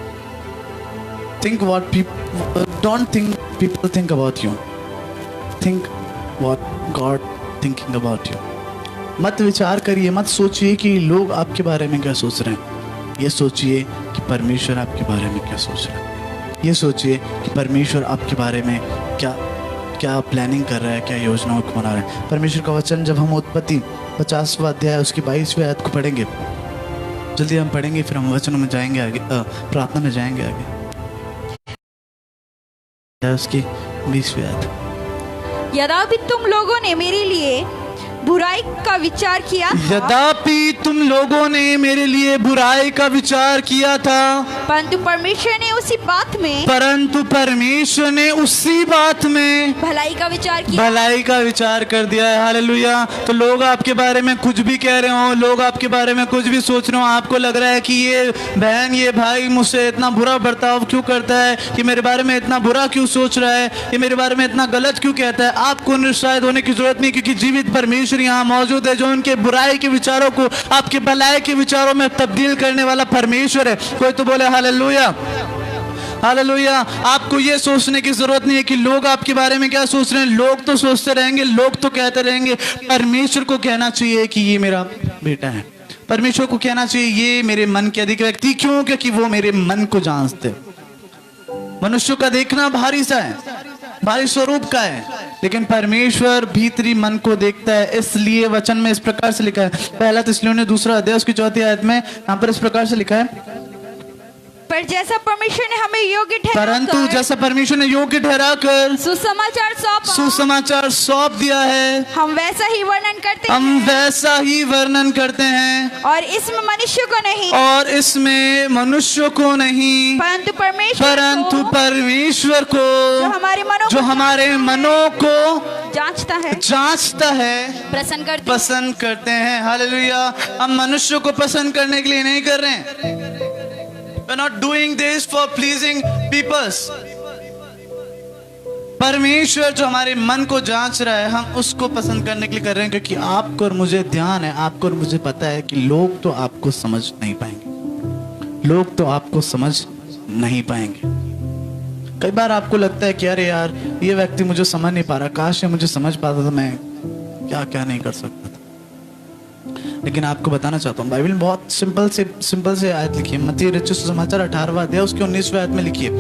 Think what people, don't think people think about you, think what God thinking about you. मत विचार करिए, मत सोचिए कि लोग आपके बारे में क्या सोच रहे हैं, ये सोचिए कि परमेश्वर आपके बारे में क्या सोच रहा है। ये सोचिए कि परमेश्वर आपके बारे में क्या क्या प्लानिंग कर रहा है, क्या योजनाओं को बना रहा है। परमेश्वर का वचन जब हम उत्पत्ति 50वां अध्याय उसकी 22वीं आयत को पढ़ेंगे, जल्दी हम पढ़ेंगे, फिर हम वचनों में जाएंगे आगे, प्रार्थना में जाएंगे आगे। उसकी 20वीं आयत। यद्यपि तुम लोगों ने मेरे लिए बुराई का विचार किया था, यद्यपि तुम लोगों ने मेरे लिए बुराई का विचार किया था, परंतु परमेश्वर ने उसी बात में, परंतु परमेश्वर ने उसी बात में भलाई का विचार किया, भलाई का विचार कर दिया है। हालेलुया। तो लोग आपके बारे में कुछ भी कह रहे हो, लोग आपके बारे में कुछ भी सोच रहे हो, आपको लग रहा है कि ये बहन, ये भाई मुझसे इतना बुरा बर्ताव क्यों करता है, कि मेरे बारे में इतना बुरा क्यों सोच रहा है, ये मेरे बारे में इतना गलत क्यों कहता है, आपको निरुत्साहित होने की जरूरत नहीं, क्योंकि जीवित परमेश्वर यहाँ मौजूद है, जो उनके बुराई के विचारों को आपके भलाई के विचारों में तब्दील करने वाला परमेश्वर है। कोई तो बोले हालेलुया, हालेलुया। आपको ये सोचने की जरूरत नहीं है कि लोग आपके बारे में क्या सोच रहे हैं, लोग तो सोचते रहेंगे, लोग तो कहते रहेंगे। परमेश्वर को कहना चाहिए कि ये मेरा बेटा है, परमेश्वर को कहना चाहिए ये मेरे मन के अधिक व्यक्ति। क्यों? क्योंकि वो मेरे मन को जानते। मनुष्य का देखना भारी सा है, भारी स्वरूप का है, लेकिन परमेश्वर भीतरी मन को देखता है। इसलिए वचन में इस प्रकार से लिखा है, पहला थिस्सलुनीय 2 अध्याय उसकी 4 आयत में यहाँ पर इस प्रकार से लिखा है, पर जैसा परमेश्वर ने हमें योग्य परंतु जैसा परमेश्वर ने योग्य ठहराकर सुसमाचार सौंप दिया है, हम वैसा ही वर्णन करते हम हैं, वैसा ही वर्णन करते हैं, और इसमें मनुष्य को नहीं, और इसमें मनुष्य को नहीं, परंतु परमेश्वर को जो हमारे मनों को जांचता है पसंद करते हैं। हालेलुया। हम मनुष्य को पसंद करने के लिए नहीं कर रहे हैं। We're not doing this for pleasing peoples. परमेश्वर जो हमारे मन को जांच रहा है, हम उसको पसंद करने के लिए कर रहे हैं, क्योंकि आपको और मुझे ध्यान है, आपको और मुझे पता है कि लोग तो आपको समझ नहीं पाएंगे, लोग तो आपको समझ नहीं पाएंगे। कई बार आपको लगता है कि अरे यार, ये व्यक्ति मुझे समझ नहीं पा रहा, काश ये मुझे समझ पाता तो मैं क्या क्या नहीं कर सकता था। लेकिन आपको बताना चाहता हूँ, बाइबल में बहुत सिंपल से आयत लिखी है। मत्ती रचित सुसमाचार 18वां अध्याय उसके 19वें आयत में लिखी है।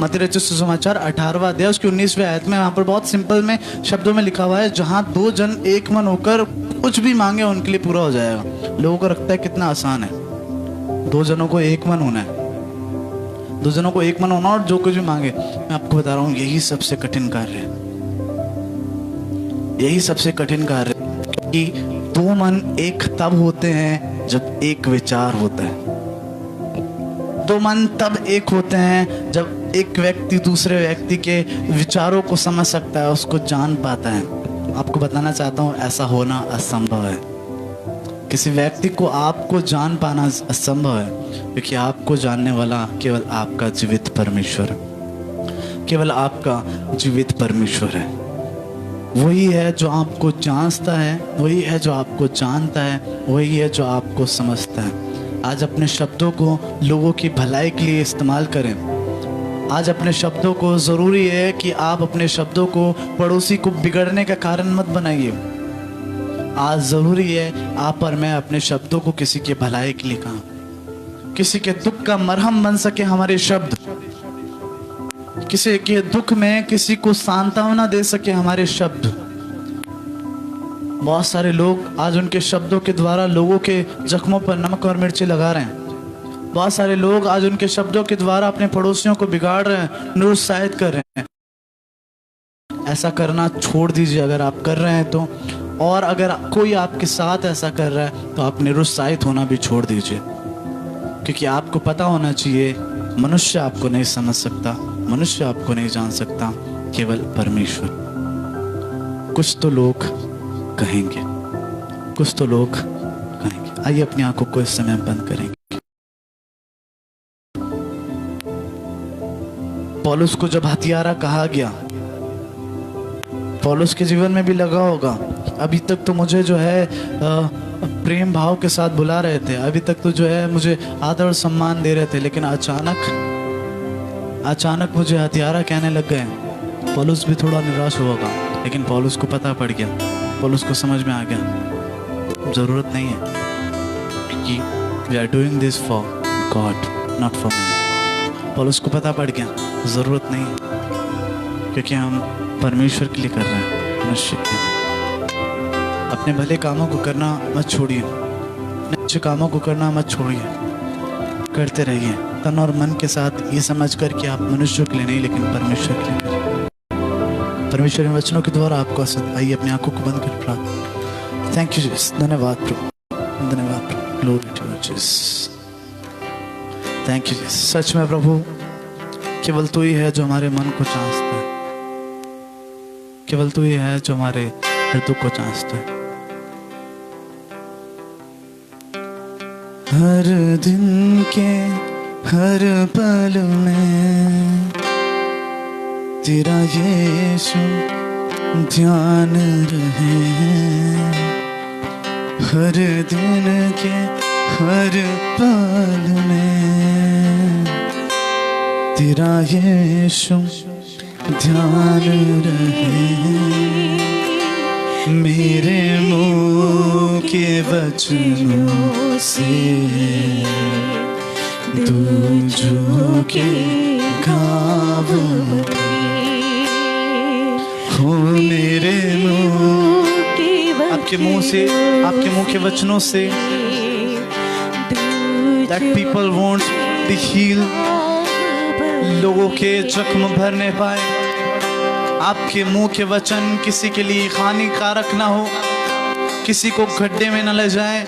मत्ती रचित सुसमाचार 18वां अध्याय उसके 19वें आयत में, वहाँ पर बहुत सिंपल में शब्दों में लिखा हुआ है, जहाँ 2 जन एक मन होकर कुछ भी मांगे उनके लिए पूरा हो जाएगा। लोगों को लगता है कितना आसान है, 2 जनों को एक मन होना है, 2 जनों को एक मन होना और जो कुछ भी मांगे। मैं आपको बता रहा हूँ, यही सबसे कठिन कार्य है, यही सबसे कठिन कार्य है, कि 2 मन एक तब होते हैं जब एक विचार होता है। 2 मन तब एक होते हैं जब एक व्यक्ति दूसरे व्यक्ति के विचारों को समझ सकता है, उसको जान पाता है। आपको बताना चाहता हूँ, ऐसा होना असंभव है। किसी व्यक्ति को आपको जान पाना असंभव है, क्योंकि आपको जानने वाला केवल आपका जीवित परमेश्वर है, केवल आपका जीवित परमेश्वर है। वही है जो आपको जांचता है, वही है जो आपको जानता है, वही है जो आपको समझता है। आज अपने शब्दों को लोगों की भलाई के लिए इस्तेमाल करें। आज अपने शब्दों को, ज़रूरी है कि आप अपने शब्दों को पड़ोसी को बिगड़ने का कारण मत बनाइए। आज ज़रूरी है आप और मैं अपने शब्दों को किसी के भलाई के लिए कहा, किसी के दुख का मरहम बन सके हमारे शब्द, किसी के दुख में किसी को सांत्वना दे सके हमारे शब्द। बहुत सारे लोग आज उनके शब्दों के द्वारा लोगों के जख्मों पर नमक और मिर्ची लगा रहे हैं। बहुत सारे लोग आज उनके शब्दों के द्वारा अपने पड़ोसियों को बिगाड़ रहे हैं, निरुत्साहित कर रहे हैं। ऐसा करना छोड़ दीजिए अगर आप कर रहे हैं तो, और अगर कोई आपके साथ ऐसा कर रहा है तो आप निरुत्साहित होना भी छोड़ दीजिए, क्योंकि आपको पता होना चाहिए, मनुष्य आपको नहीं समझ सकता, मनुष्य आपको नहीं जान सकता, केवल परमेश्वर। कुछ तो लोग कहेंगे, कुछ तो लोग कहेंगे। आइए अपनी आंखों को इस समय बंद करेंगे। पौलुस को जब हत्यारा कहा गया, पौलुस के जीवन में भी लगा होगा, अभी तक तो मुझे जो है प्रेम भाव के साथ बुला रहे थे, अभी तक तो जो है मुझे आदर और सम्मान दे रहे थे, लेकिन अचानक मुझे हत्यारा कहने लग गए। पौलुस भी थोड़ा निराश होगा, लेकिन पौलुस को पता पड़ गया, पौलुस को समझ में आ गया जरूरत नहीं है कि we are doing this for God, not for me. पौलुस को पता पड़ गया जरूरत नहीं है, क्योंकि हम परमेश्वर के लिए कर रहे हैं, मनुष्य के लिए। अपने भले कामों को करना मत छोड़िए, अपने अच्छे कामों को करना मत छोड़िए, करते रहिए तन और मन के साथ, ये समझ कर कि आप मनुष्यों के लिए नहीं लेकिन परमेश्वर के लिए करें। परमेश्वर के वचनों के द्वारा आपको असर। आइए अपनी आंखों को बंद कर प्रार्थना। थैंक यू जीसस, धन्यवाद प्रभु, धन्यवाद प्रभु, glory to you Jesus, thank you Jesus. सच में प्रभु केवल तू ही है जो हमारे मन को चाहता है, केवल तू ही है जो हमारे हृदय को चाहता है। हर दिन के हर पल में तेरा यीशु ध्यान रहे, हर दिन के हर पल में तेरा यीशु ध्यान रहे, मेरे मुंह के वचनों से दूजों के गाव हो, मेरे मुंह आपके मुंह से, आपके मुंह के वचनों से that people won't be healed, लोगों के जख्म भरने पाए। आपके मुंह के वचन किसी के लिए हानिकारक ना हो, किसी को गड्ढे में न ले जाए।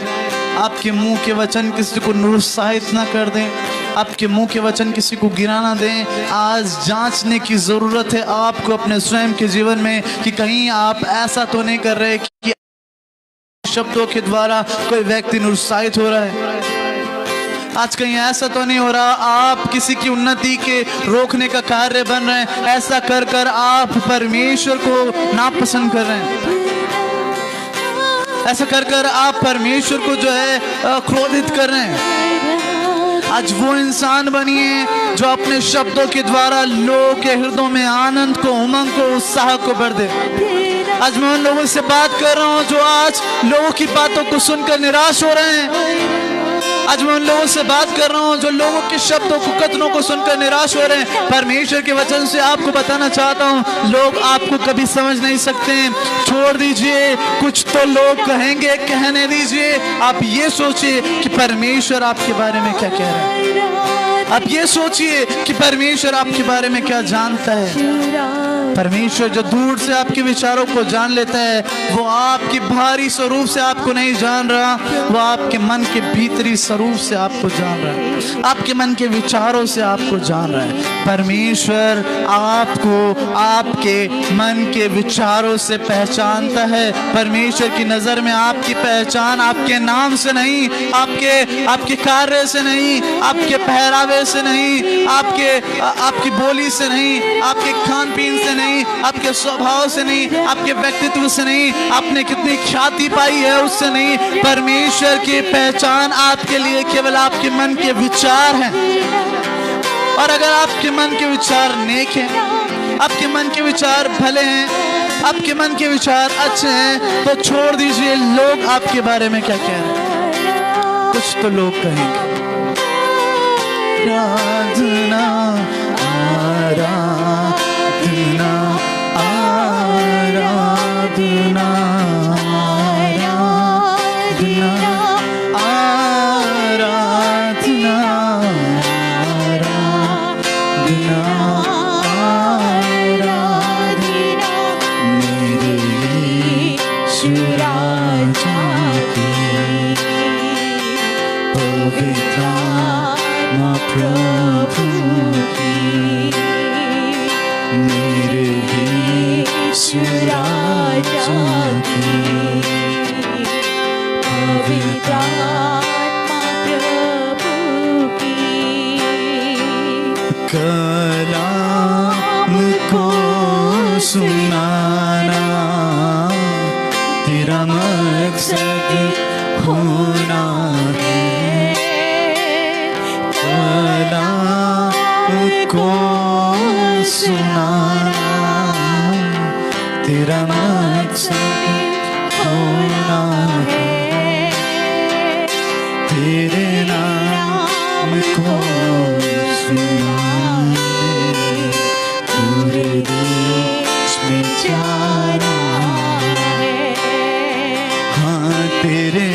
आपके मुंह के वचन किसी को निरुत्साहित ना कर दें, आपके मुंह के वचन किसी को गिरा ना दें। आज जांचने की जरूरत है आपको अपने स्वयं के जीवन में कि कहीं आप ऐसा तो नहीं कर रहे कि शब्दों के द्वारा कोई व्यक्ति निरुत्साहित हो रहा है। आज कहीं ऐसा तो नहीं हो रहा आप किसी की उन्नति के रोकने का कार्य बन रहे हैं। ऐसा कर कर आप परमेश्वर को नापसंद कर रहे हैं, ऐसा कर कर आप परमेश्वर को जो है क्रोधित कर रहे हैं। आज वो इंसान बनिए जो अपने शब्दों के द्वारा लोगों के हृदयों में आनंद को, उमंग को, उत्साह को भर दे। आज मैं उन लोगों से बात कर रहा हूं जो आज लोगों की बातों को सुनकर निराश हो रहे हैं। आज मैं उन लोगों से बात कर रहा हूं जो लोगों के शब्दों को, कथनों को सुनकर निराश हो रहे हैं। परमेश्वर के वचन से आपको बताना चाहता हूं, लोग आपको कभी समझ नहीं सकते। छोड़ दीजिए, कुछ तो लोग कहेंगे, कहने दीजिए। आप ये सोचिए कि परमेश्वर आपके बारे में क्या कह रहा है। आप ये सोचिए कि परमेश्वर आपके बारे में क्या जानता है। परमेश्वर जो दूर से आपके विचारों को जान लेता है, वो आपकी बाहरी स्वरूप से आपको नहीं जान रहा, वो आपके मन के भीतरी स्वरूप से आपको जान रहा है, आपके मन के विचारों से आपको जान रहा है। परमेश्वर आपको आपके मन के विचारों से पहचानता है। परमेश्वर की नजर में आपकी पहचान आपके नाम से नहीं, आपके कार्य से नहीं, आपके पहरावे से नहीं, आपकी बोली से नहीं, आपके खान पीन से नहीं, आपके स्वभाव से नहीं, आपके व्यक्तित्व से नहीं, आपने कितनी ख्याति पाई है उससे नहीं। परमेश्वर की पहचान आपके लिए केवल आपके मन के विचार हैं। और अगर आपके मन के विचार नेक हैं, आपके मन के विचार भले हैं, आपके मन के विचार अच्छे हैं, तो छोड़ दीजिए लोग आपके बारे में क्या कह रहे हैं। कुछ तो लोग कहेंगे। आराधना आराधना आराधना आराधना आराधना आराधना मेरे यीशु राजा की पवित्र आत्मा प्रभु की, मेरे यीशु राजा की पवित्र होना है, कलाम को सुनाना तेरा मकसद होना है, तेरे नाम को सुनाने पूरे देश में जाना है। हाँ तेरे